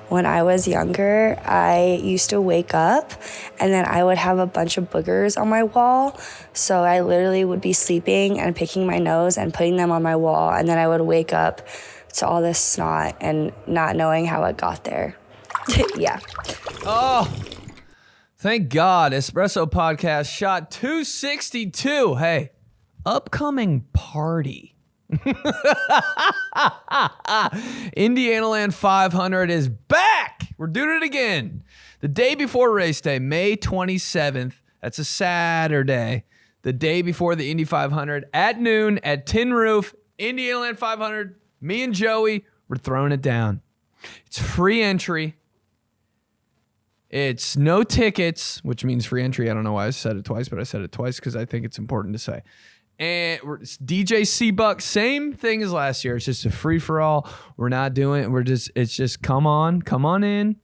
when I was younger, I used to wake up and then I would have a bunch of boogers on my wall. So I literally would be sleeping and picking my nose and putting them on my wall. And then I would wake up to all this snot and not knowing how it got there. Yeah. Oh, thank God. Espresso podcast shot 262. Hey, upcoming party. Indianaland 500 is back. We're doing it again. The day before race day, May 27th. That's a Saturday. The day before the Indy 500 at noon at Tin Roof, Indianaland 500. Me and Joey, we're throwing it down. It's free entry. It's no tickets, which means free entry. I don't know why I said it twice, but I said it twice because I think it's important to say. And it's DJ C-Buck, same thing as last year. It's just a free-for-all. We're not doing it. It's just come on in,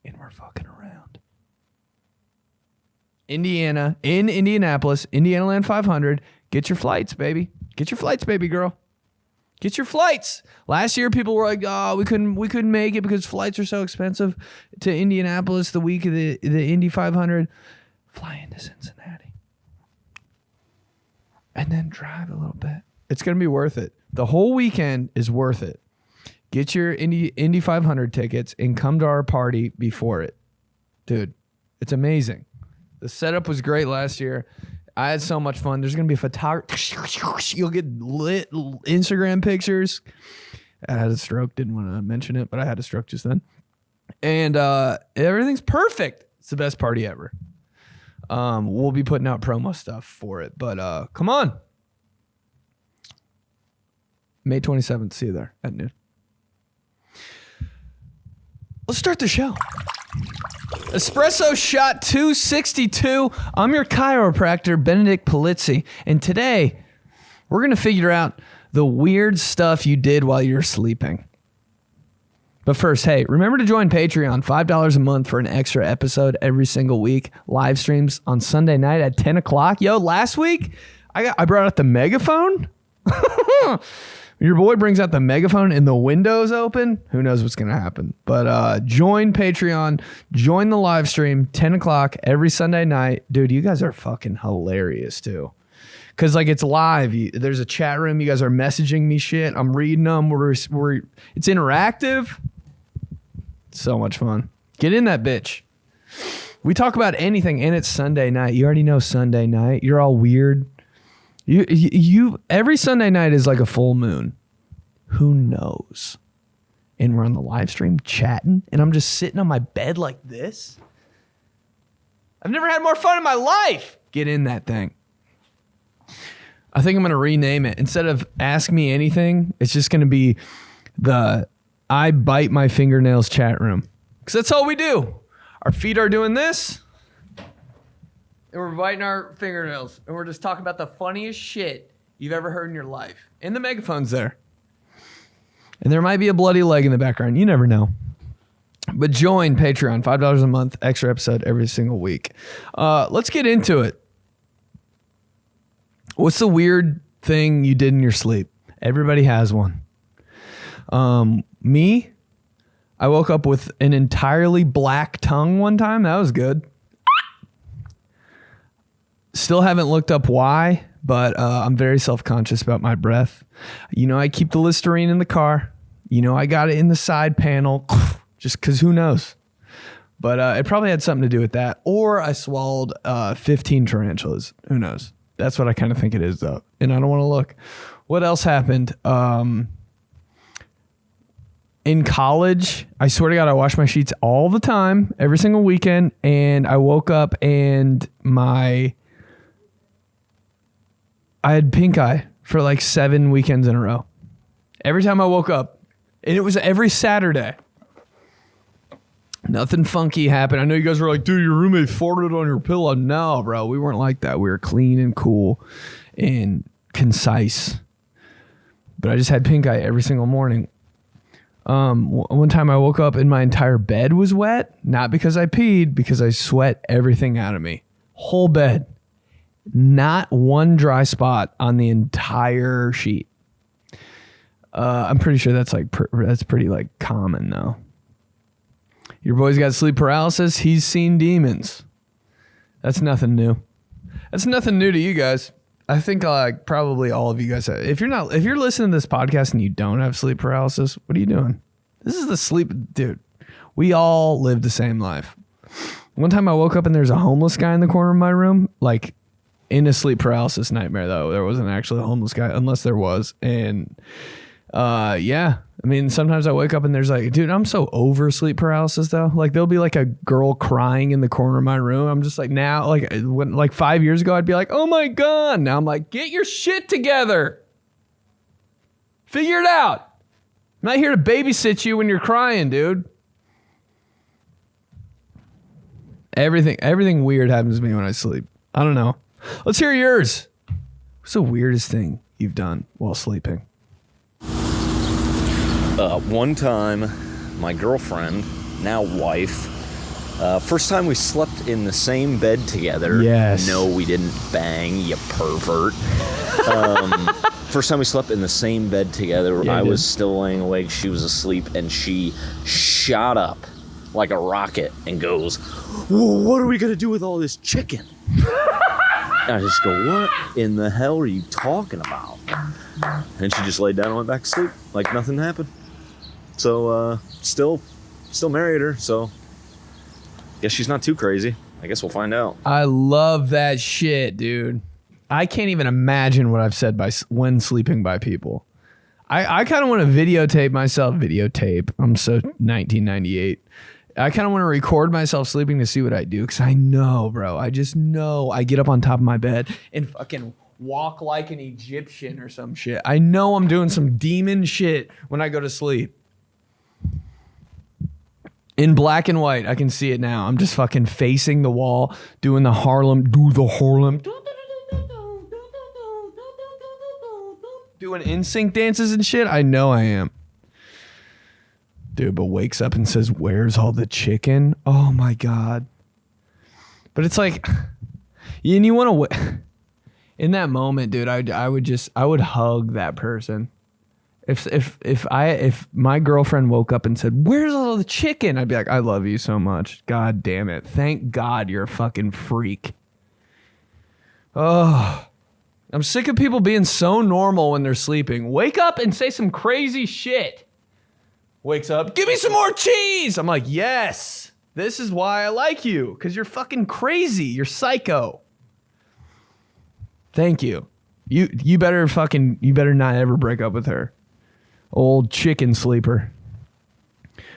and we're fucking around. Indiana, in Indianapolis, Indianaland 500. Get your flights, baby. Get your flights, baby girl. Get your flights. Last year, people were like, "Oh, we couldn't make it because flights are so expensive to Indianapolis the week of the Indy 500." Fly into Cincinnati and then drive a little bit. It's gonna be worth it. The whole weekend is worth it. Get your Indy 500 tickets and come to our party before it, dude. It's amazing. The setup was great last year. I had so much fun. There's going to be a photographer. You'll get lit Instagram pictures. I had a stroke. Didn't want to mention it, but I had a stroke just then. And everything's perfect. It's the best party ever. We'll be putting out promo stuff for it. But come on. May 27th. See you there at noon. Let's start the show. Espresso shot 262. I'm your chiropractor, Benedict Polizzi, and today we're going to figure out the weird stuff you did while you're sleeping. But first, hey, remember to join Patreon, $5 a month for an extra episode every single week. Live streams on Sunday night at 10 o'clock. Yo, last week, I brought out the megaphone. Your boy brings out the megaphone and the window's open. Who knows what's going to happen? But join Patreon. Join the live stream, 10 o'clock every Sunday night. Dude, you guys are fucking hilarious, too. Because, like, it's live. There's a chat room. You guys are messaging me shit. I'm reading them. It's interactive. So much fun. Get in that bitch. We talk about anything, and it's Sunday night. You already know Sunday night. You're all weird. You every Sunday night is like a full moon. Who knows? And we're on the live stream chatting, and I'm just sitting on my bed like this. I've never had more fun in my life. Get in that thing. I think I'm going to rename it. Instead of Ask Me Anything, it's just going to be the I Bite My Fingernails chat room. Because that's all we do. Our feet are doing this. And we're biting our fingernails. And we're just talking about the funniest shit you've ever heard in your life. And the megaphone's there. And there might be a bloody leg in the background. You never know. But join Patreon. $5 a month. Extra episode every single week. Let's get into it. What's the weird thing you did in your sleep? Everybody has one. Me? I woke up with an entirely black tongue one time. That was good. Still haven't looked up why, but I'm very self-conscious about my breath. You know, I keep the Listerine in the car. You know, I got it in the side panel just because who knows. But it probably had something to do with that. Or I swallowed 15 tarantulas. Who knows? That's what I kind of think it is, though. And I don't want to look. What else happened? In college, I swear to God, I washed my sheets all the time, every single weekend. And I woke up and I had pink eye for like 7 weekends in a row. Every time I woke up, and it was every Saturday. Nothing funky happened. I know you guys were like, dude, your roommate farted on your pillow. No, bro, we weren't like that. We were clean and cool and concise. But I just had pink eye every single morning. One time I woke up and my entire bed was wet. Not because I peed, because I sweat everything out of me. Whole bed. Not one dry spot on the entire sheet. I'm pretty sure that's pretty like common though. Your boy's got sleep paralysis. He's seen demons. That's nothing new. That's nothing new to you guys. I think probably all of you guys have. If you're listening to this podcast and you don't have sleep paralysis, what are you doing? This is the sleep, dude. We all live the same life. One time I woke up and there's a homeless guy in the corner of my room, like in a sleep paralysis nightmare though. There wasn't actually a homeless guy unless there was. And yeah, I mean, sometimes I wake up and there's like, dude, I'm so over sleep paralysis though. Like there'll be like a girl crying in the corner of my room. I'm just like now, like 5 years ago, I'd be like, oh my God. Now I'm like, get your shit together. Figure it out. I'm not here to babysit you when you're crying, dude. Everything weird happens to me when I sleep. I don't know. Let's hear yours. What's the weirdest thing you've done while sleeping? One time, my girlfriend, now wife, first time we slept in the same bed together. Yes. No, we didn't bang, you pervert. First time we slept in the same bed together, yeah, I was still laying awake, she was asleep, and she shot up like a rocket and goes, "Whoa, what are we going to do with all this chicken?" I just go, "What in the hell are you talking about?" And she just laid down and went back to sleep like nothing happened. So, still married her, so guess she's not too crazy. I guess we'll find out. I love that shit, dude. I can't even imagine what I've said when sleeping by people. I kind of want to videotape myself. I'm so 1998. I kind of want to record myself sleeping to see what I do, because I know, bro. I just know I get up on top of my bed and fucking walk like an Egyptian or some shit. I know I'm doing some demon shit when I go to sleep. In black and white, I can see it now. I'm just fucking facing the wall, doing the Harlem. Doing NSYNC dances and shit. I know I am. Dude, but wakes up and says, "Where's all the chicken?" Oh my God. But it's like, and you want to, in that moment, dude, I would hug that person. If my girlfriend woke up and said, "Where's all the chicken?" I'd be like, "I love you so much. God damn it. Thank God you're a fucking freak." Oh, I'm sick of people being so normal when they're sleeping. Wake up and say some crazy shit. Wakes up, "Give me some more cheese." I'm like, yes, this is why I like you, because you're fucking crazy. You're psycho. Thank you. You better not ever break up with her. Old chicken sleeper.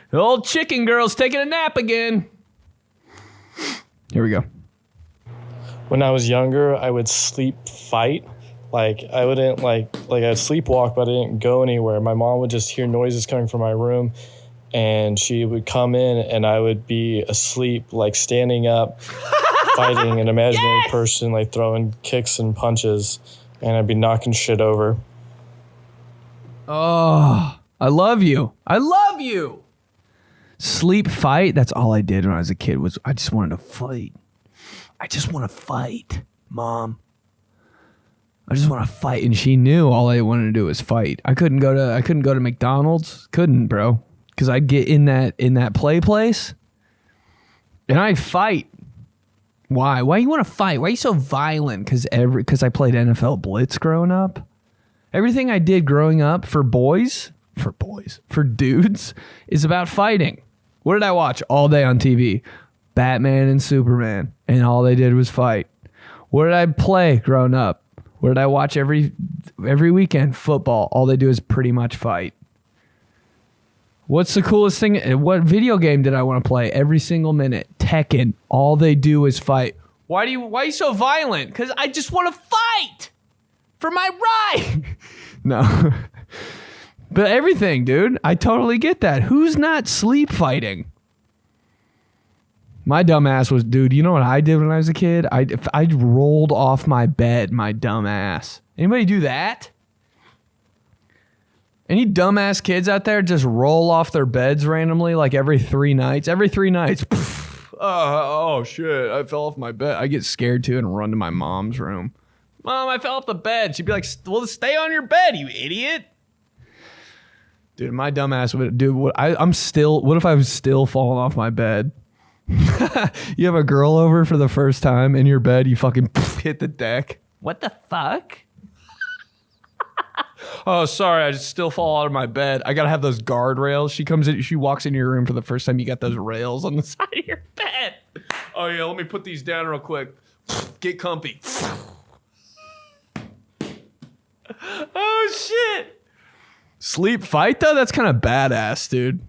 The old chicken girl's taking a nap again. Here we go. When I was younger, I would sleep fight. Like, I wouldn't, I'd sleepwalk, but I didn't go anywhere. My mom would just hear noises coming from my room, and she would come in, and I would be asleep, like, standing up, fighting an imaginary person, like, throwing kicks and punches, and I'd be knocking shit over. Oh, I love you. I love you. Sleep fight, that's all I did when I was a kid, was I just wanted to fight. I just want to fight, Mom. I just want to fight, and she knew all I wanted to do was fight. I couldn't go to McDonald's. Couldn't, bro, because I'd get in that play place, and I'd fight. Why? Why you want to fight? Why are you so violent? Because I played NFL Blitz growing up. Everything I did growing up for dudes, is about fighting. What did I watch all day on TV? Batman and Superman, and all they did was fight. What did I play growing up? What did I watch every weekend? Football. All they do is pretty much fight. What's the coolest thing? What video game did I want to play every single minute? Tekken. All they do is fight. Why are you so violent? Because I just want to fight for my right. No. But everything, dude. I totally get that. Who's not sleep fighting? My dumb ass was, dude, you know what I did when I was a kid? I rolled off my bed, my dumb ass. Anybody do that? Any dumbass kids out there just roll off their beds randomly like every 3 nights? Every 3 nights. Oh, shit. I fell off my bed. I get scared too and run to my mom's room. Mom, I fell off the bed. She'd be like, well, stay on your bed, you idiot. Dude, my dumb ass would, dude, what if I was still falling off my bed? You have a girl over for the first time in your bed, you fucking hit the deck. What the fuck? Oh, sorry, I just still fall out of my bed. I gotta have those guardrails. She walks into your room for the first time, you got those rails on the side of your bed. Oh yeah, let me put these down real quick. Get comfy. Oh shit. Sleep fight though? That's kind of badass, dude.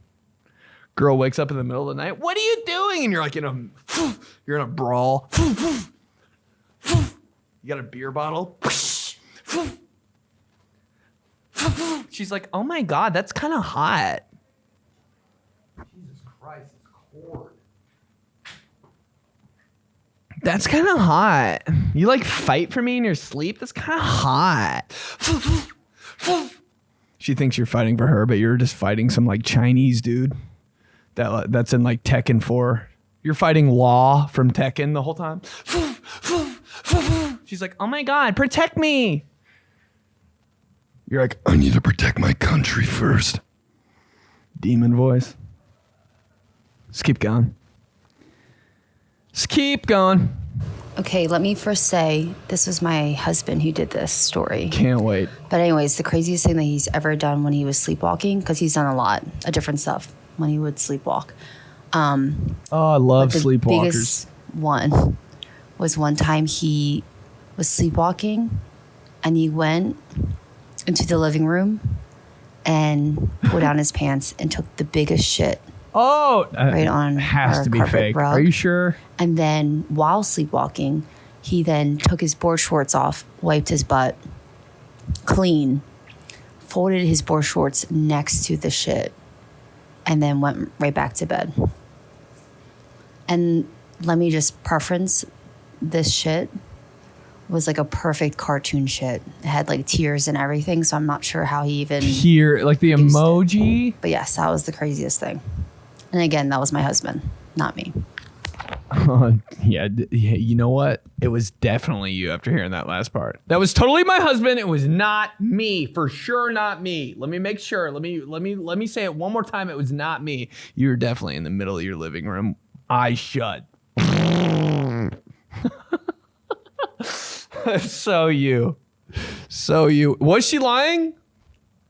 Girl wakes up in the middle of the night. What are you doing? And you're like you're in a brawl. You got a beer bottle. She's like, oh my God, that's kind of hot. Jesus Christ, it's cold. That's kind of hot. You like fight for me in your sleep? That's kind of hot. She thinks you're fighting for her, but you're just fighting some like Chinese dude that's in like Tekken 4. You're fighting Law from Tekken the whole time. She's like, oh my God, protect me. You're like, I need to protect my country first. Demon voice. Just keep going. Just keep going. Okay, let me first say this was my husband who did this story. Can't wait. But anyways, the craziest thing that he's ever done when he was sleepwalking, because he's done a lot of different stuff when he would sleepwalk. Oh, I love the sleepwalkers. Biggest one was one time he was sleepwalking and he went into the living room and pulled down his pants and took the biggest shit. Oh, right on has our to be carpet fake. rug. Are you sure? And then while sleepwalking, he then took his board shorts off, wiped his butt clean, folded his board shorts next to the shit, and then went right back to bed. And let me just preference this shit was like a perfect cartoon shit. It had like tears and everything, so I'm not sure how he even Here, like the emoji. it. But yes, that was the craziest thing. And again, that was my husband, not me. Yeah, you know what? It was definitely you after hearing that last part. That was totally my husband. It was not me. For sure not me. Let me make sure. Let me say it one more time. It was not me. You were definitely in the middle of your living room. Eyes shut. So you. Was she lying?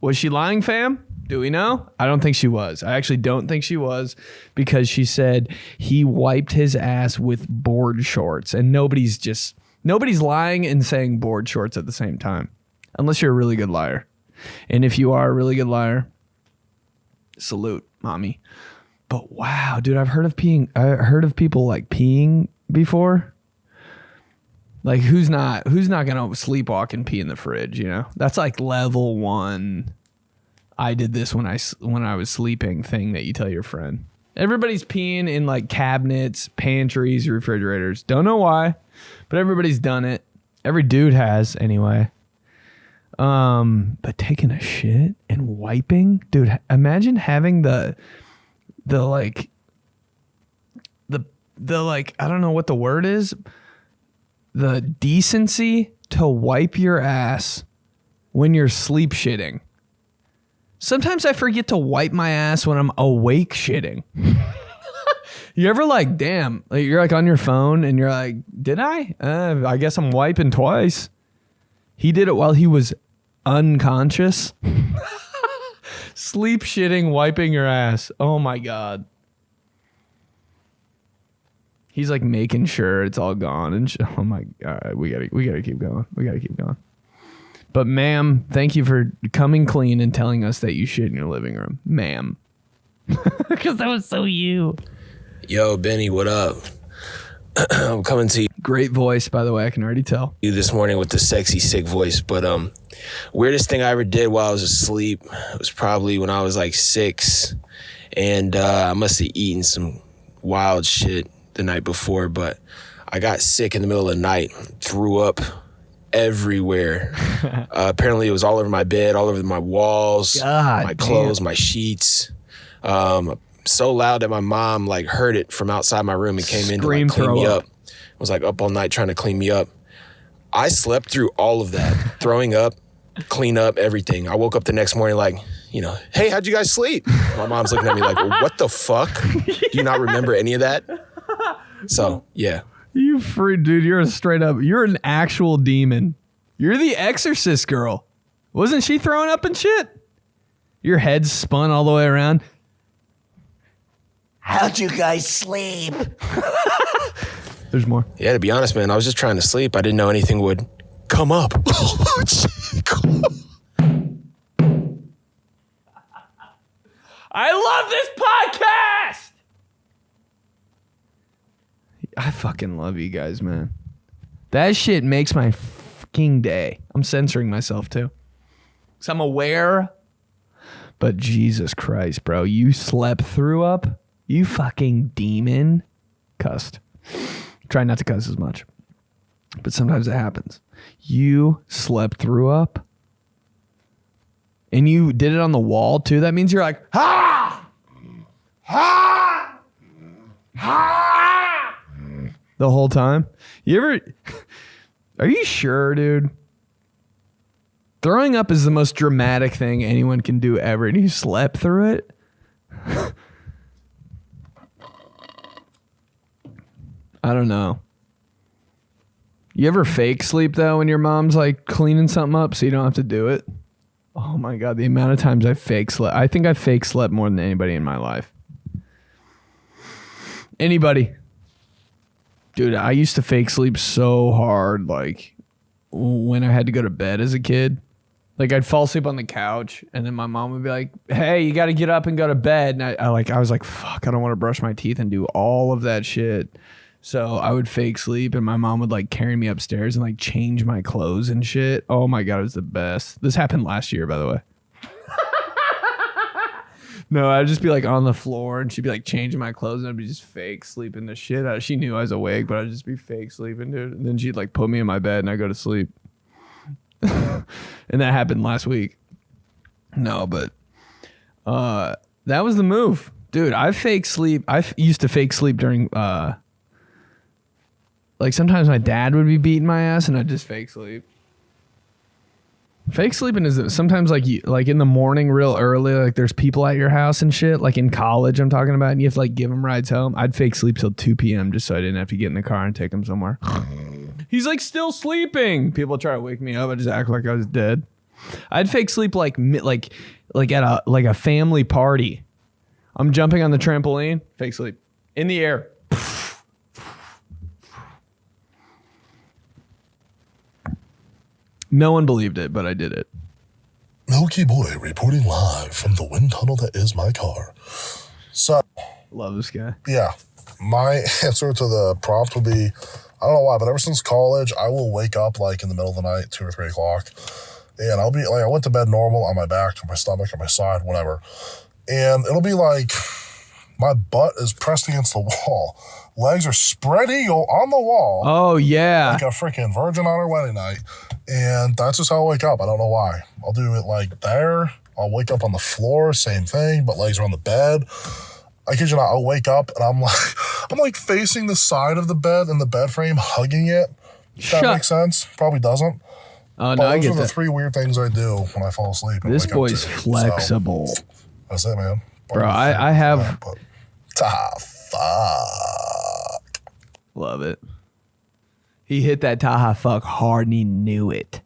Was she lying, fam? Do we know? I don't think she was. I actually don't think she was, because she said he wiped his ass with board shorts, and nobody's lying and saying board shorts at the same time, unless you're a really good liar. And if you are a really good liar, salute, mommy. But wow, dude, I've heard of people like peeing before. Like who's not gonna sleepwalk and pee in the fridge? You know, that's like level 1. I did this when I was sleeping thing that you tell your friend. Everybody's peeing in like cabinets, pantries, refrigerators. Don't know why, but everybody's done it. Every dude has anyway. But taking a shit and wiping, dude, imagine having the like I don't know what the word is, the decency to wipe your ass when you're sleep shitting. Sometimes I forget to wipe my ass when I'm awake shitting. You ever like, damn, like you're like on your phone and you're like, did I? I guess I'm wiping twice. He did it while he was unconscious. Sleep shitting, wiping your ass. Oh my God. He's like making sure it's all gone and oh my God, we gotta keep going. We gotta keep going. But ma'am, thank you for coming clean and telling us that you shit in your living room, ma'am. Because that was so you. Yo, Benny, what up? I'm coming to Great voice, by the way, I can already tell. you this morning with the sexy, sick voice. But weirdest thing I ever did while I was asleep was probably when I was like 6. And I must have eaten some wild shit the night before. But I got sick in the middle of the night, threw up everywhere. Apparently it was all over my bed, all over my walls, God my clothes, damn. my sheets. So loud that my mom like heard it from outside my room and came in to Scream, like, clean throw me up. up. Was like up all night trying to clean me up. I slept through all of that, throwing up, clean up, everything. I woke up the next morning like, hey, how'd you guys sleep? My mom's looking at me like, what the fuck? Do you not remember any of that? So, yeah. You free dude, you're an actual demon. You're the exorcist girl. Wasn't she throwing up and shit? Your head's spun all the way around. How'd you guys sleep? There's more. Yeah, to be honest, man, I was just trying to sleep. I didn't know anything would come up. I love this podcast. I fucking love you guys, man. That shit makes my fucking day. I'm censoring myself too. Because I'm aware. But Jesus Christ, bro. You slept through up. You fucking demon. Cussed. Try not to cuss as much. But sometimes it happens. You slept through up. And you did it on the wall too. That means you're like, ha! Ha! Ha! The whole time. Are you sure, dude? Throwing up is the most dramatic thing anyone can do ever. And you slept through it? I don't know. You ever fake sleep though when your mom's like cleaning something up so you don't have to do it? Oh my God, the amount of times I fake slept. I think I fake slept more than anybody in my life. Anybody. Dude, I used to fake sleep so hard, like when I had to go to bed as a kid. Like I'd fall asleep on the couch and then my mom would be like, hey, you got to get up and go to bed. And I was like, fuck, I don't want to brush my teeth and do all of that shit. So I would fake sleep and my mom would like carry me upstairs and like change my clothes and shit. Oh my God, it was the best. This happened last year, by the way. No, I'd just be like on the floor and she'd be like changing my clothes and I'd be just fake sleeping the shit out. She knew I was awake, but I'd just be fake sleeping, dude. And then she'd like put me in my bed and I'd go to sleep. And that happened last week. No, but that was the move. Dude, I fake sleep. Used to fake sleep during like sometimes my dad would be beating my ass and I'd just fake sleep. Fake sleeping is sometimes like in the morning real early, like there's people at your house and shit, like in college I'm talking about, and you have to like give them rides home. I'd fake sleep till 2 p.m. just so I didn't have to get in the car and take them somewhere. He's like still sleeping. People try to wake me up. I just act like I was dead. I'd fake sleep like at a family party. I'm jumping on the trampoline, fake sleep in the air. No one believed it, but I did it. Milky Boy reporting live from the wind tunnel that is my car. So, Love this guy. yeah, my answer to the prompt would be, I don't know why, but ever since college, I will wake up like in the middle of the night, 2 or 3 o'clock, and I'll be like, I went to bed normal on my back, on my stomach, on my side, whatever, and it'll be like my butt is pressed against the wall. Legs are spread eagle on the wall. Oh, yeah. Like a freaking virgin on her wedding night. And that's just how I wake up. I don't know why. I'll do it like there. I'll wake up on the floor, same thing, but legs are on the bed. I kid you not, I'll wake up and I'm like facing the side of the bed and the bed frame, hugging it. If that makes sense. Probably doesn't. Oh, no, but I those get are the that. 3 weird things I do when I fall asleep. And This wake up boy's to. flexible. So, that's it, man. Bro, I have... Fuck. Love it. He hit that Taha fuck hard and he knew it.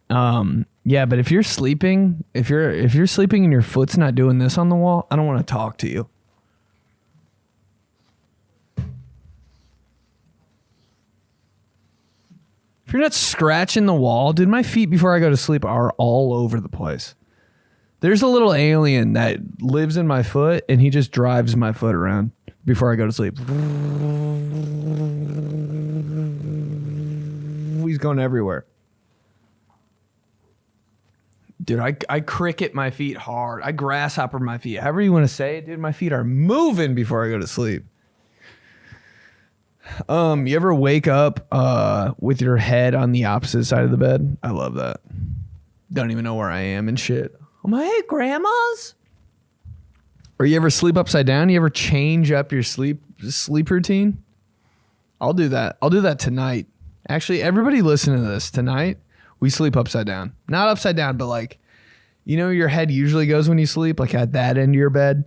Yeah, but if you're sleeping, if you're sleeping and your foot's not doing this on the wall, I don't want to talk to you. If you're not scratching the wall, dude, my feet before I go to sleep are all over the place. There's a little alien that lives in my foot and he just drives my foot around before I go to sleep. He's going everywhere. Dude, I cricket my feet hard. I grasshopper my feet. However you want to say it, dude, my feet are moving before I go to sleep. You ever wake up with your head on the opposite side of the bed? I love that. Don't even know where I am and shit. I'm like, hey, grandmas. Or you ever sleep upside down? You ever change up your sleep routine? I'll do that. I'll do that tonight. Actually, everybody listen to this. Tonight, we sleep upside down. Not upside down, but like You know where your head usually goes when you sleep, like at that end of your bed?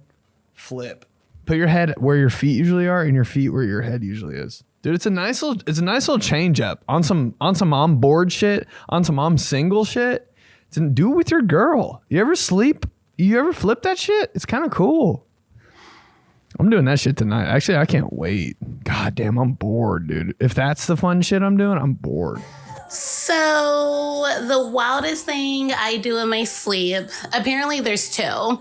Flip. Put your head where your feet usually are and your feet where your head usually is. Dude, it's a nice little change up on some on board shit, on some I'm single shit. Do it with your girl. You ever flip that shit? It's kind of cool. I'm doing that shit tonight. Actually, I can't wait. God damn, I'm bored, dude. If that's the fun shit I'm doing, I'm bored. So the wildest thing I do in my sleep, apparently there's two.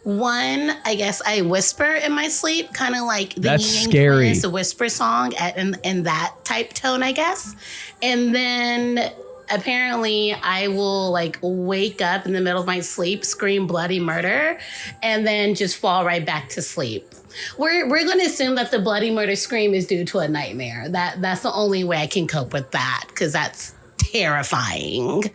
One, I guess I whisper in my sleep, kind of like the That's Yin Yang scary. Twins, a whisper song in that type tone, I guess. And then apparently I will like wake up in the middle of my sleep, scream bloody murder, and then just fall right back to sleep. We're going to assume that the bloody murder scream is due to a nightmare. That's the only way I can cope with that, because that's terrifying.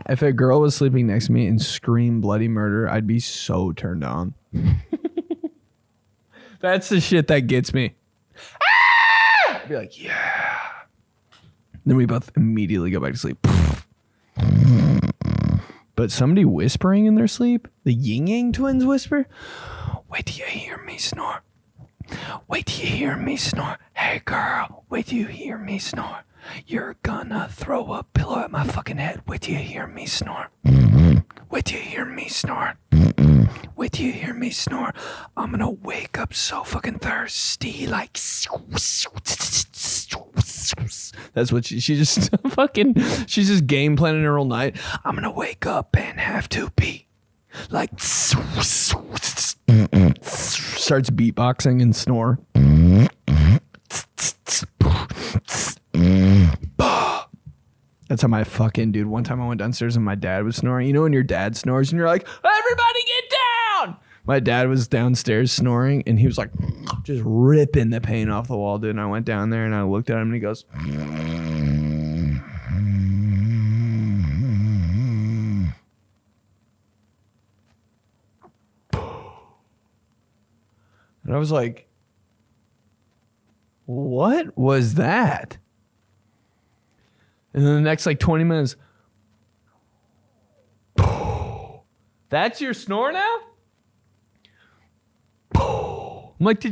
If a girl was sleeping next to me and screamed bloody murder, I'd be so turned on. That's the shit that gets me. I'd be like, yeah. Then we both immediately go back to sleep. But somebody whispering in their sleep, the Yin Yang Twins whisper, wait till you hear me snore. Wait till you hear me snore. Hey girl, wait till you hear me snore. You're gonna throw a pillow at my fucking head. Wait till you hear me snore. Wait till you hear me snore. Wait till you hear me snore. I'm gonna wake up so fucking thirsty, like. That's what she just fucking. She's just game planning her whole night. I'm gonna wake up and have to pee, like. Starts beatboxing and snore. That's how my fucking dude. One time I went downstairs and my dad was snoring. You know when your dad snores and you're like, everybody get down. My dad was downstairs snoring and he was like just ripping the paint off the wall, dude. And I went down there and I looked at him and he goes. And I was like, what was that? And then the next like 20 minutes, that's your snore now? I'm like,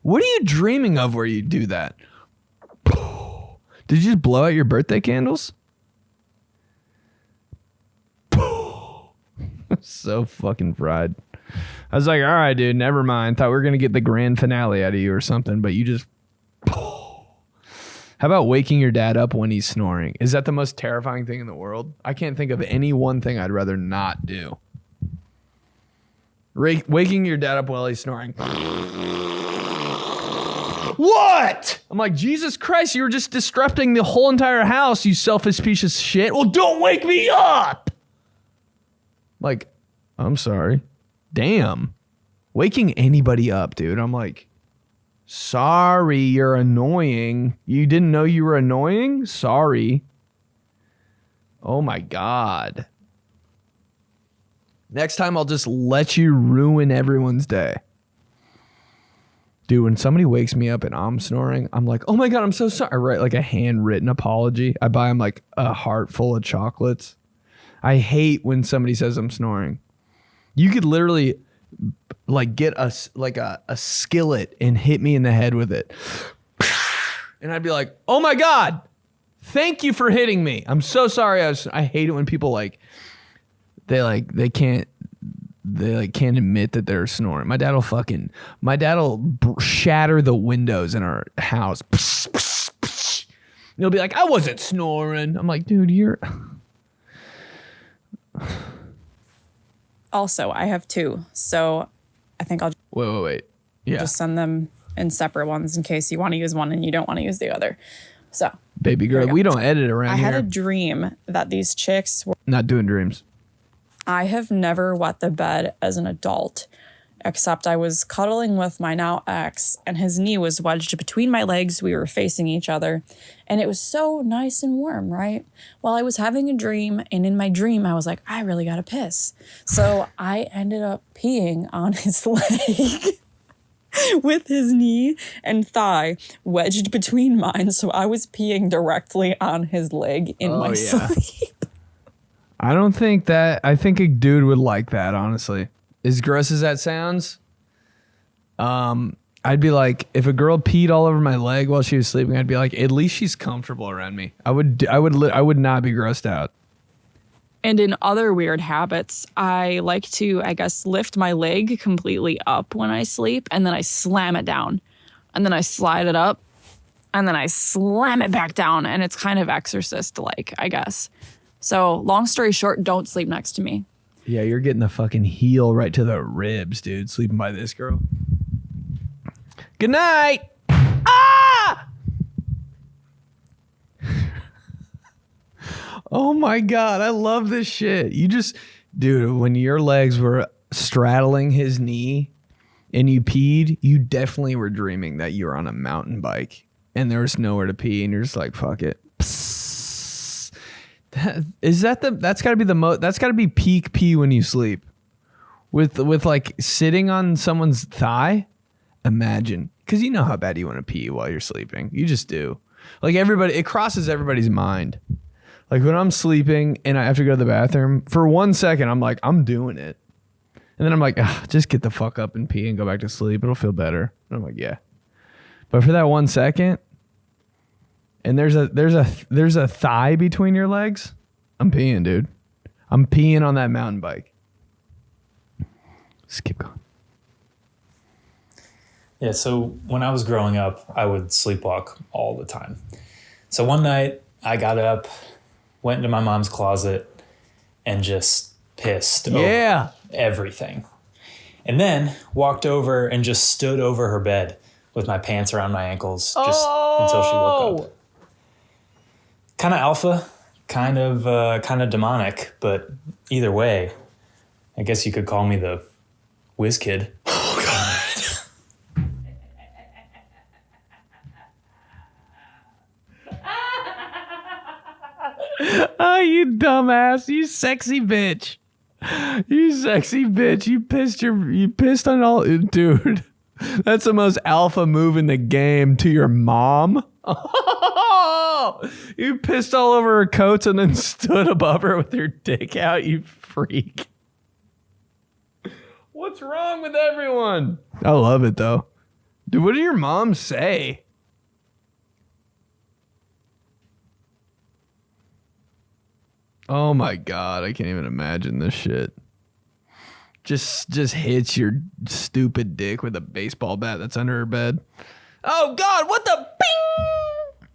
what are you dreaming of where you do that? Did you just blow out your birthday candles? So fucking fried. I was like, all right, dude, never mind. Thought we were going to get the grand finale out of you or something, but you just... How about waking your dad up when he's snoring? Is that the most terrifying thing in the world? I can't think of any one thing I'd rather not do. Waking your dad up while he's snoring. What? I'm like, Jesus Christ, you were just disrupting the whole entire house, you selfish piece of shit. Well, don't wake me up. Like, I'm sorry. Damn. Waking anybody up, dude. I'm like, sorry, you're annoying. You didn't know you were annoying? Sorry. Oh my God. Next time I'll just let you ruin everyone's day. Dude, when somebody wakes me up and I'm snoring, I'm like, oh my God, I'm so sorry. I write like a handwritten apology. I buy them like a heart full of chocolates. I hate when somebody says I'm snoring. You could literally like get a skillet and hit me in the head with it. And I'd be like, oh my God, thank you for hitting me. I'm so sorry. I hate it when people they can't admit that they're snoring. My dad'll shatter the windows in our house. He'll be like, I wasn't snoring. I'm like, dude, you're... Also, I have two, so I think I'll wait. Yeah. just send them in separate ones in case you want to use one and you don't want to use the other. So, baby girl, we don't edit around here. I had a dream that these chicks were... Not doing dreams. I have never wet the bed as an adult, except I was cuddling with my now ex, and his knee was wedged between my legs. We were facing each other, and it was so nice and warm, right? Well, I was having a dream, and in my dream, I was like, I really gotta piss. So I ended up peeing on his leg. with his knee and thigh wedged between mine, so I was peeing directly on his leg in my sleep. I don't think that. I think a dude would like that, honestly. As gross as that sounds, I'd be like, if a girl peed all over my leg while she was sleeping, I'd be like, at least she's comfortable around me. I would not be grossed out. And in other weird habits, I like to, I guess, lift my leg completely up when I sleep, and then I slam it down. And then I slide it up, and then I slam it back down, and it's kind of exorcist-like, I guess. So, long story short, don't sleep next to me. Yeah, you're getting the fucking heel right to the ribs, dude, sleeping by this girl. Good night! Ah! Oh my God, I love this shit. Dude, when your legs were straddling his knee and you peed, you definitely were dreaming that you were on a mountain bike and there was nowhere to pee and you're just like, fuck it. Psst. That's gotta be peak pee when you sleep. With like sitting on someone's thigh, imagine. Because you know how bad you want to pee while you're sleeping. You just do. Like it crosses everybody's mind. Like when I'm sleeping and I have to go to the bathroom, for 1 second, I'm like, I'm doing it. And then I'm like, just get the fuck up and pee and go back to sleep. It'll feel better. And I'm like, yeah. But for that 1 second, and there's a thigh between your legs, I'm peeing, dude. I'm peeing on that mountain bike. Just keep going. Yeah, so when I was growing up, I would sleepwalk all the time. So one night, I got up, went into my mom's closet, and just pissed over everything. And then walked over and just stood over her bed with my pants around my ankles just until she woke up. Kind of alpha, kind of demonic, but either way, I guess you could call me the whiz kid. Oh, God. Oh, you dumbass. You sexy bitch. You sexy bitch. You pissed on all, dude. That's the most alpha move in the game to your mom. You pissed all over her coats and then stood above her with your dick out, you freak. What's wrong with everyone? I love it though. Dude, what did your mom say? Oh my God, I can't even imagine this shit. Just hits your stupid dick with a baseball bat that's under her bed. Oh God, what the bing?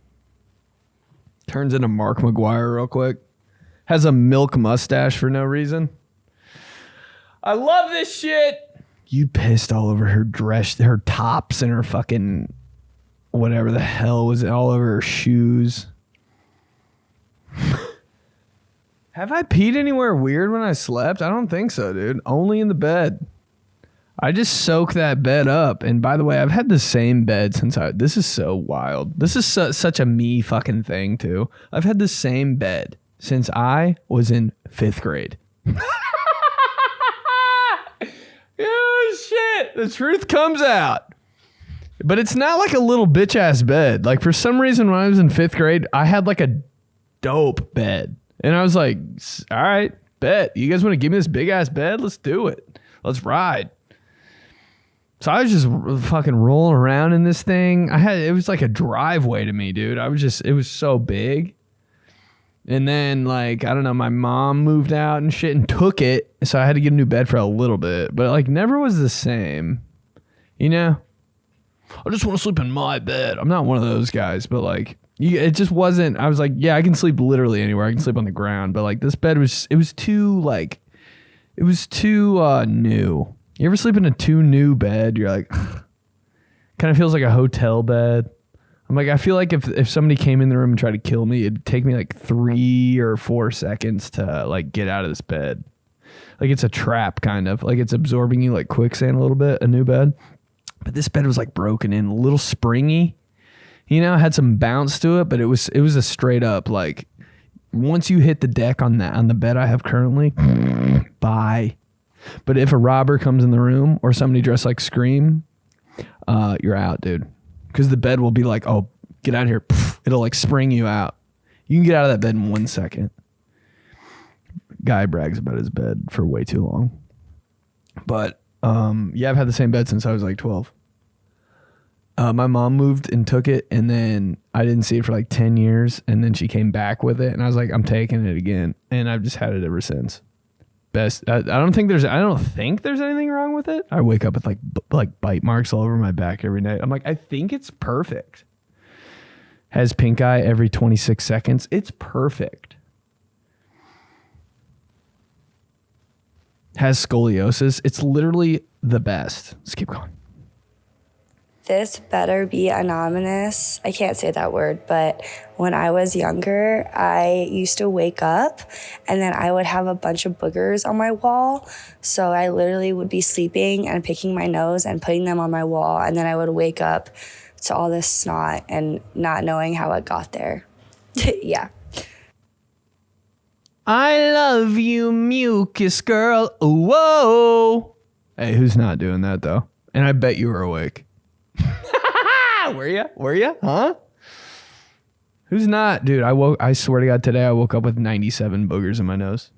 Turns into Mark McGuire real quick. Has a milk mustache for no reason. I love this shit. You pissed all over her dress, her tops and her fucking whatever the hell was all over her shoes. Have I peed anywhere weird when I slept? I don't think so, dude. Only in the bed. I just soak that bed up. And by the way, I've had the same bed since this is so wild. This is such a me fucking thing, too. I've had the same bed since I was in 5th grade. Oh, shit. The truth comes out. But it's not like a little bitch ass bed. Like for some reason when I was in 5th grade, I had like a dope bed. And I was like, all right, bet. You guys want to give me this big ass bed? Let's do it. Let's ride. So I was just fucking rolling around in this thing. It was like a driveway to me, dude. It was so big. And then like, I don't know, my mom moved out and shit and took it. So I had to get a new bed for a little bit, but it like never was the same, you know? I just want to sleep in my bed. I'm not one of those guys, but like, it just wasn't. I was like, yeah, I can sleep literally anywhere. I can sleep on the ground, but like this bed it was too new. You ever sleep in a too new bed? You're like, kind of feels like a hotel bed. I'm like, I feel like if somebody came in the room and tried to kill me, it'd take me like 3 or 4 seconds to like get out of this bed. Like it's a trap, kind of like it's absorbing you like quicksand a little bit, a new bed. But this bed was like broken in, a little springy. You know, had some bounce to it, but it was a straight up like once you hit the deck on the bed I have currently, bye. But if a robber comes in the room or somebody dressed like Scream, you're out, dude. Because the bed will be like, oh, get out of here. Pff, it'll like spring you out. You can get out of that bed in 1 second. Guy brags about his bed for way too long. But yeah, I've had the same bed since I was like 12. My mom moved and took it, and then I didn't see it for like 10 years, and then she came back with it, and I was like, I'm taking it again, and I've just had it ever since. Best. I don't think there's anything wrong with it. I wake up with like bite marks all over my back every night. I'm like, I think it's perfect. Has pink eye every 26 seconds. It's perfect. Has scoliosis. It's literally the best. Let's keep going. This better be anonymous. I can't say that word, but when I was younger, I used to wake up and then I would have a bunch of boogers on my wall. So I literally would be sleeping and picking my nose and putting them on my wall. And then I would wake up to all this snot and not knowing how it got there. Yeah. I love you, mucus girl. Whoa. Hey, who's not doing that though? And I bet you were awake. Were you? Huh? Who's not? Dude, I swear to God, today I woke up with 97 boogers in my nose.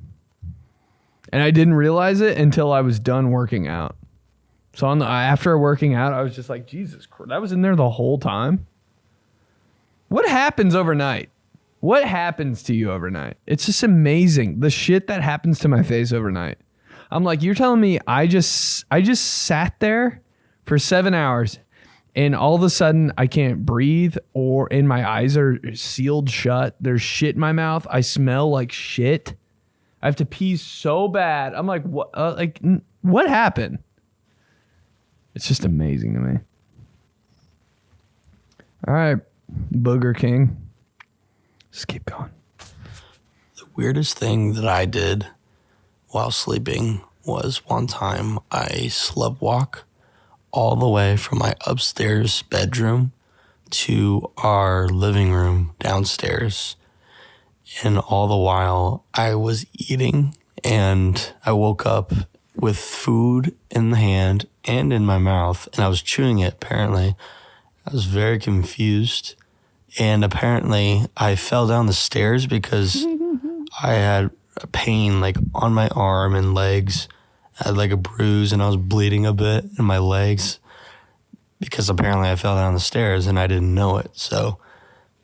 And I didn't realize it until I was done working out. So after working out, I was just like, Jesus Christ, that was in there the whole time? What happens overnight? What happens to you overnight? It's just amazing. The shit that happens to my face overnight. I'm like, you're telling me I just sat there for 7 hours and all of a sudden I can't breathe and my eyes are sealed shut. There's shit in my mouth. I smell like shit. I have to pee so bad. I'm like, what? What happened? It's just amazing to me. All right, Booger King. Just keep going. The weirdest thing that I did while sleeping was one time I sleepwalk all the way from my upstairs bedroom to our living room downstairs. And all the while I was eating and I woke up with food in the hand and in my mouth and I was chewing it apparently. I was very confused. And apparently I fell down the stairs because I had a pain like on my arm and legs. I had like a bruise and I was bleeding a bit in my legs because apparently I fell down the stairs and I didn't know it. So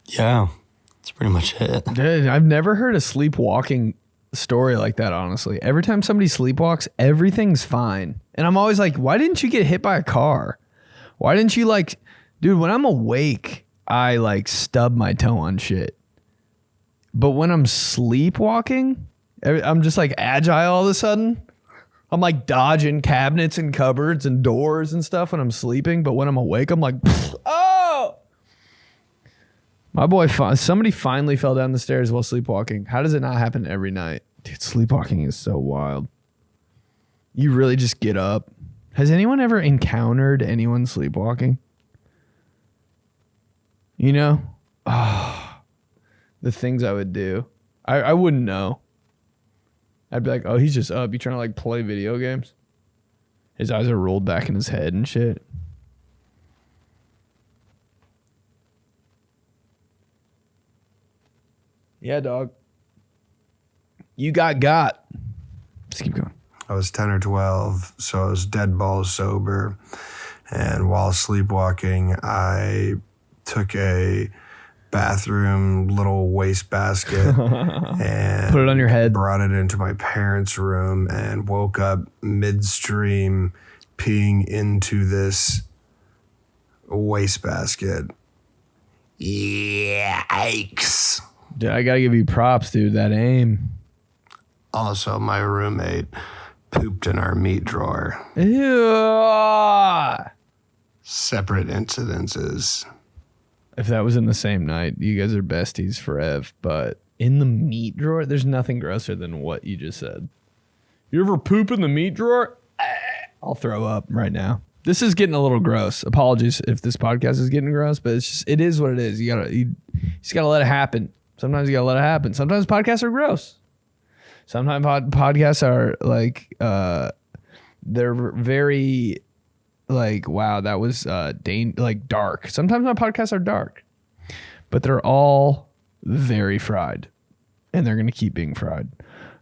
yeah, that's pretty much it. Dude, I've never heard a sleepwalking story like that, honestly. Every time somebody sleepwalks, everything's fine. And I'm always like, why didn't you get hit by a car? Why didn't you dude, when I'm awake, I stub my toe on shit. But when I'm sleepwalking, I'm just agile all of a sudden. I'm dodging cabinets and cupboards and doors and stuff when I'm sleeping. But when I'm awake, I'm like, oh! My boy, somebody finally fell down the stairs while sleepwalking. How does it not happen every night? Dude, sleepwalking is so wild. You really just get up. Has anyone ever encountered anyone sleepwalking? You know? The things I would do. I wouldn't know. I'd be like, oh, he's just up. You trying to play video games? His eyes are rolled back in his head and shit. Yeah, dog. You got. Just keep going. I was 10 or 12, so I was dead balls sober. And while sleepwalking, I took a bathroom little waste basket and put it on your head, brought it into my parents' room and woke up midstream peeing into this waste basket. Yikes. Dude, I gotta give you props, dude. That aim. Also, my roommate pooped in our meat drawer. Ew. Separate incidences. If that was in the same night, you guys are besties forever. But in the meat drawer, there's nothing grosser than what you just said. You ever poop in the meat drawer? I'll throw up right now. This is getting a little gross. Apologies if this podcast is getting gross, but it is what it is. You just gotta let it happen. Sometimes you gotta let it happen. Sometimes podcasts are gross. Sometimes podcasts are they're very like, wow, that was like dark. Sometimes my podcasts are dark, but they're all very fried, and they're gonna keep being fried.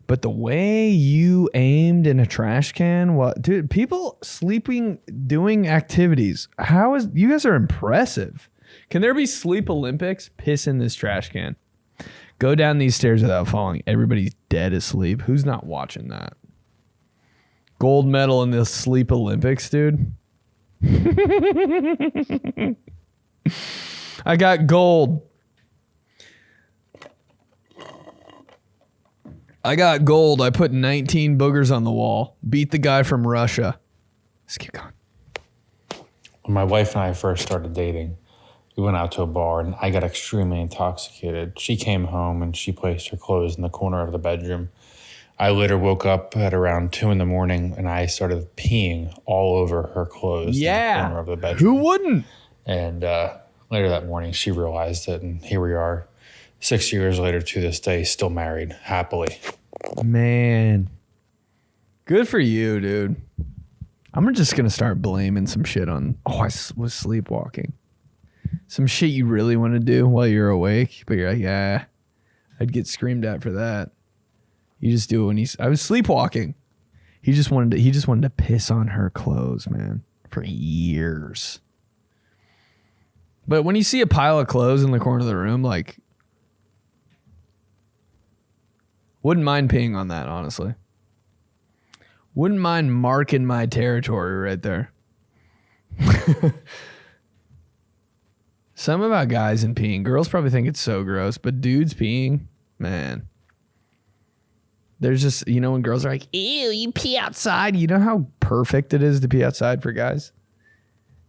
But the way you aimed in a trash can, dude, people sleeping, doing activities. You guys are impressive. Can there be sleep Olympics? Piss in this trash can. Go down these stairs without falling. Everybody's dead asleep. Who's not watching that? Gold medal in the sleep Olympics, dude. I got gold. I put 19 boogers on the wall. Beat the guy from Russia. Let's keep going. When my wife and I first started dating, we went out to a bar and I got extremely intoxicated. She came home and she placed her clothes in the corner of the bedroom. I later woke up at around 2 a.m. and I started peeing all over her clothes in the corner of the bedroom. Who wouldn't? And later that morning, she realized it, and here we are, 6 years later to this day, still married, happily. Man. Good for you, dude. I'm just going to start blaming some shit on, I was sleepwalking. Some shit you really want to do while you're awake, but you're like, yeah, I'd get screamed at for that. You just do it when I was sleepwalking. He just wanted to piss on her clothes, man, for years. But when you see a pile of clothes in the corner of the room, like, wouldn't mind peeing on that, honestly. Wouldn't mind marking my territory right there. Something about guys and peeing. Girls probably think it's so gross, but dudes peeing, man. There's just, when girls are like, ew, you pee outside. You know how perfect it is to pee outside for guys?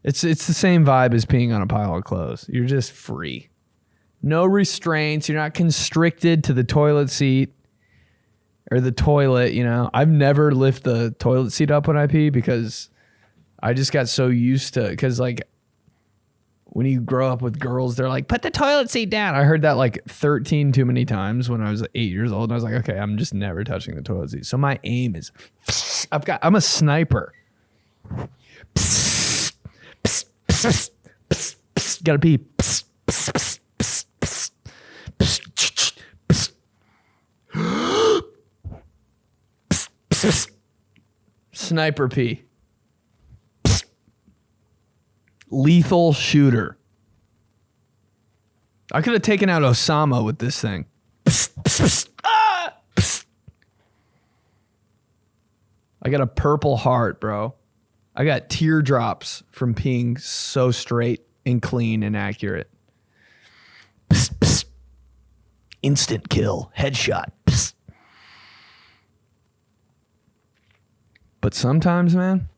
It's the same vibe as peeing on a pile of clothes. You're just free. No restraints. You're not constricted to the toilet seat or the toilet, I've never lift the toilet seat up when I pee because I just got so used to, because like when you grow up with girls, they're like, put the toilet seat down. I heard that like 13 too many times when I was 8 years old. And I was like, okay, I'm just never touching the toilet seat. So my aim is, I'm a sniper. Gotta pee. Sniper pee. Lethal shooter. I could have taken out Osama with this thing. I got a purple heart, bro. I got teardrops from peeing so straight and clean and accurate. Instant kill. Headshot. But sometimes, man,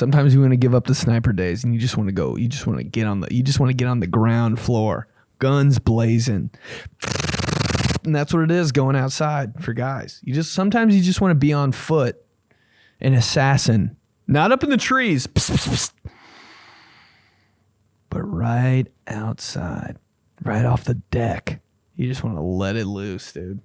you want to give up the sniper days and you just want to go. You just want to get on the ground floor, guns blazing, and that's what it is going outside for guys. Sometimes you just want to be on foot, an assassin, not up in the trees, but right outside, right off the deck. You just want to let it loose, dude.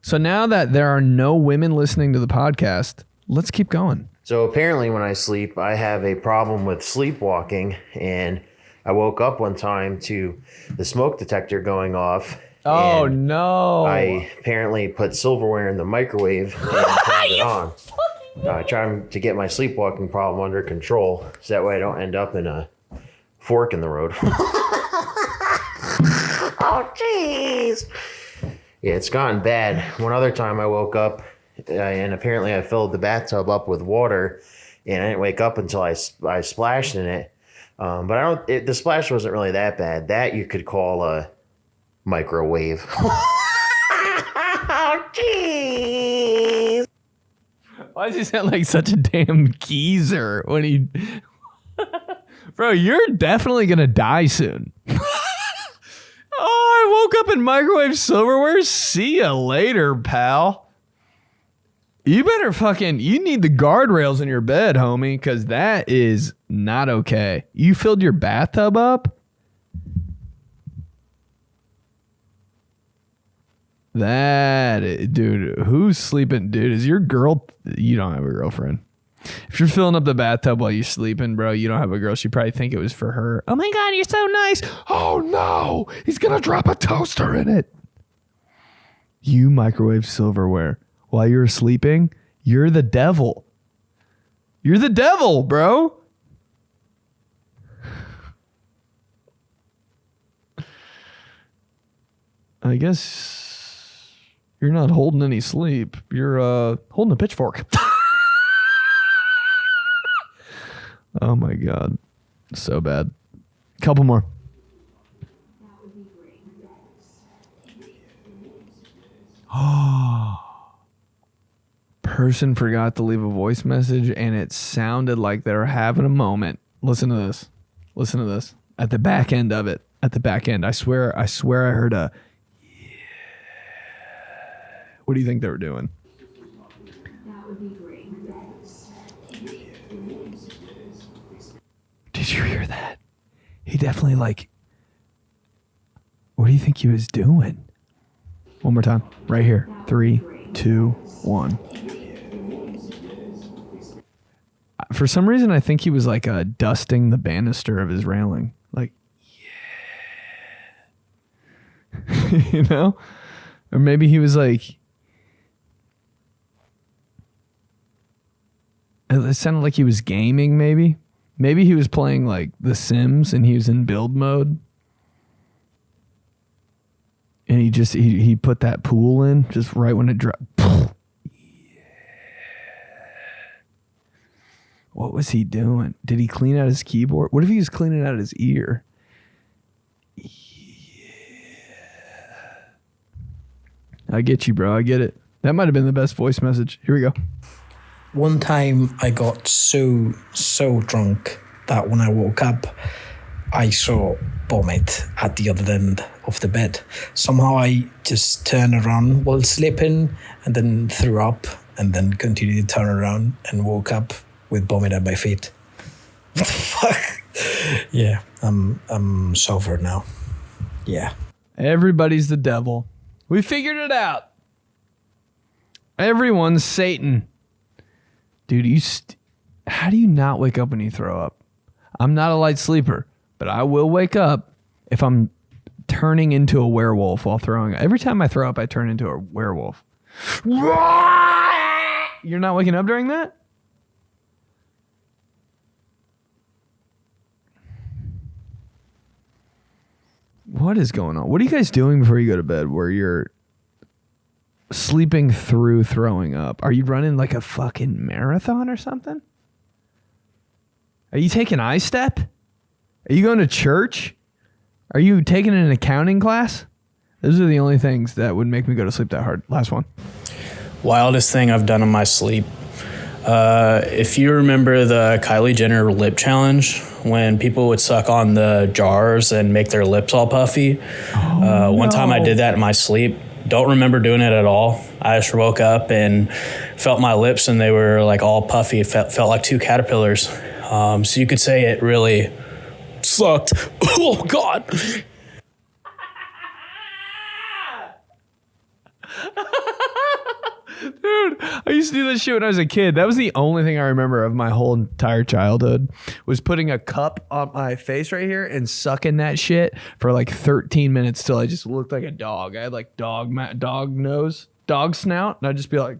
So now that there are no women listening to the podcast, let's keep going. So apparently when I sleep, I have a problem with sleepwalking, and I woke up one time to the smoke detector going off. Oh, no. I apparently put silverware in the microwave and turned it on. I try to get my sleepwalking problem under control so that way I don't end up in a fork in the road. Oh, jeez. Yeah, it's gotten bad. One other time I woke up and apparently I filled the bathtub up with water, and I didn't wake up until I splashed in it. But the splash wasn't really that bad. That you could call a microwave. Oh, jeez. Why does he sound like such a damn geezer when he... Bro, you're definitely going to die soon. Oh, I woke up in microwave silverware. See ya later, pal. You better you need the guardrails in your bed, homie, because that is not okay. You filled your bathtub up? Dude, who's sleeping? Dude, is your girl... You don't have a girlfriend. If you're filling up the bathtub while you're sleeping, bro, you don't have a girl. She probably think it was for her. Oh my God, you're so nice. Oh no, he's going to drop a toaster in it. You microwave silverware while you're sleeping. You're the devil. You're the devil, bro. I guess you're not holding any sleep. You're holding a pitchfork. Oh my God. So bad. Couple more. Oh. Person forgot to leave a voice message and it sounded like they were having a moment. Listen to this. Listen to this. At the back end of it. At the back end. I swear I heard a yeah. What do you think they were doing? That would be great. Did you hear that? He definitely what do you think he was doing? One more time. Right here. 3, 2, 1. For some reason, I think he was dusting the banister of his railing. Yeah. You know? Or maybe he was it sounded like he was gaming, maybe. Maybe he was playing The Sims and he was in build mode. And he put that pool in just right when it dropped. Yeah. What was he doing? Did he clean out his keyboard? What if he was cleaning out his ear? Yeah. I get you, bro. I get it. That might have been the best voice message. Here we go. One time I got so drunk that when I woke up, I saw vomit at the other end of the bed. Somehow I just turned around while sleeping and then threw up and then continued to turn around and woke up with vomit at my feet. What the fuck? Yeah, I'm sober now. Yeah. Everybody's the devil. We figured it out. Everyone's Satan. Dude, how do you not wake up when you throw up? I'm not a light sleeper, but I will wake up if I'm turning into a werewolf while throwing up. Every time I throw up, I turn into a werewolf. You're not waking up during that? What is going on? What are you guys doing before you go to bed where you're sleeping through throwing up? Are you running a fucking marathon or something? Are you taking I-Step? Are you going to church? Are you taking an accounting class? Those are the only things that would make me go to sleep that hard. Last one. Wildest thing I've done in my sleep. If you remember the Kylie Jenner lip challenge, when people would suck on the jars and make their lips all puffy. One time I did that in my sleep. Don't remember doing it at all. I just woke up and felt my lips and they were all puffy. It felt like two caterpillars. So you could say it really sucked. Oh, God. Dude, I used to do this shit when I was a kid. That was the only thing I remember of my whole entire childhood was putting a cup on my face right here and sucking that shit for 13 minutes till I just looked like a dog. I had dog nose, dog snout, and I'd just be like,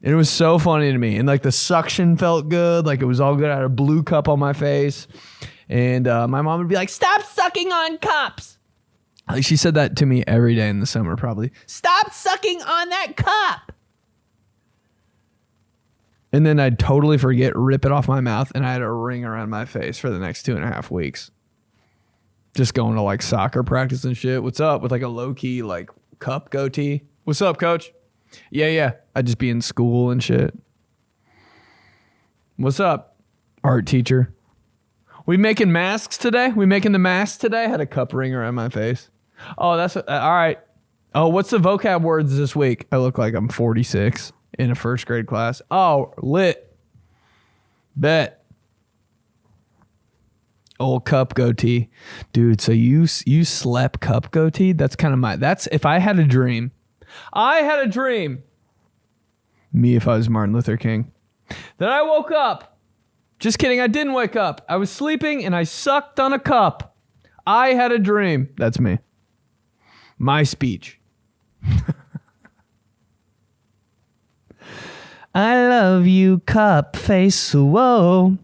and it was so funny to me. And the suction felt good. It was all good. I had a blue cup on my face. And my mom would be like, stop sucking on cups. She said that to me every day in the summer, probably. Stop sucking on that cup. And then I'd totally forget, rip it off my mouth, and I had a ring around my face for the next 2.5 weeks. Just going to soccer practice and shit. What's up? With a low-key cup goatee. What's up, coach? Yeah. I'd just be in school and shit. What's up, art teacher? We making masks today? We making the masks today? I had a cup ring around my face. Oh, that's all right. Oh, what's the vocab words this week? I look like I'm 46 in a first grade class. Oh, lit. Bet. Old cup goatee. Dude, so you slept cup goatee? That's kind of that's if I had a dream. I had a dream. Me if I was Martin Luther King. that I woke up. Just kidding, I didn't wake up. I was sleeping and I sucked on a cup. I had a dream. That's me. My speech. I love you, cup face. Whoa.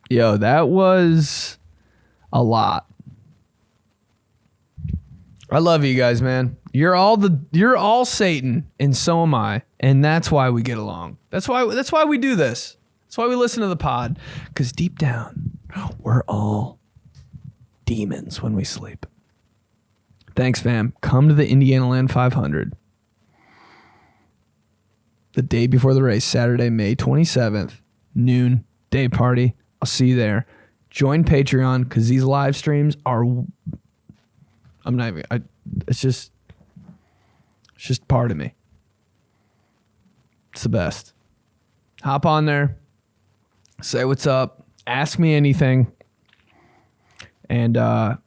Yo, that was a lot. I love you guys, man. You're all Satan, and so am I. And that's why we get along. That's why we do this. That's why we listen to the pod. Because deep down, we're all demons when we sleep. Thanks, fam. Come to the Indianaland 500. The day before the race, Saturday, May 27th, noon, day party. I'll see you there. Join Patreon because these live streams are... I'm not even... It's just part of me. It's the best. Hop on there. Say what's up. Ask me anything. And I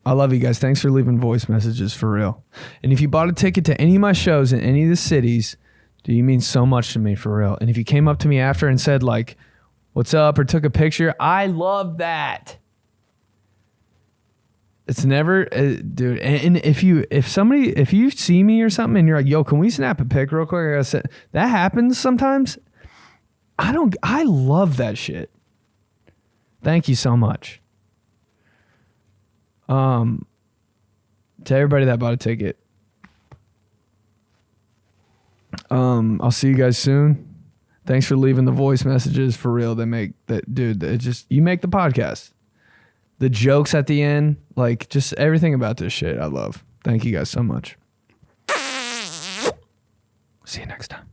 love you guys. Thanks for leaving voice messages, for real. And if you bought a ticket to any of my shows in any of the cities, do you mean so much to me, for real? And if you came up to me after and said, like, what's up, or took a picture, I love that. It's never, dude. And if you see me or something and you're like, yo, can we snap a pic real quick? I gotta say, that happens sometimes. I love that shit. Thank you so much. To everybody that bought a ticket. I'll see you guys soon. Thanks for leaving the voice messages, for real. They make that, dude. You make the podcast. The jokes at the end, like, just everything about this shit, I love. Thank you guys so much. See you next time.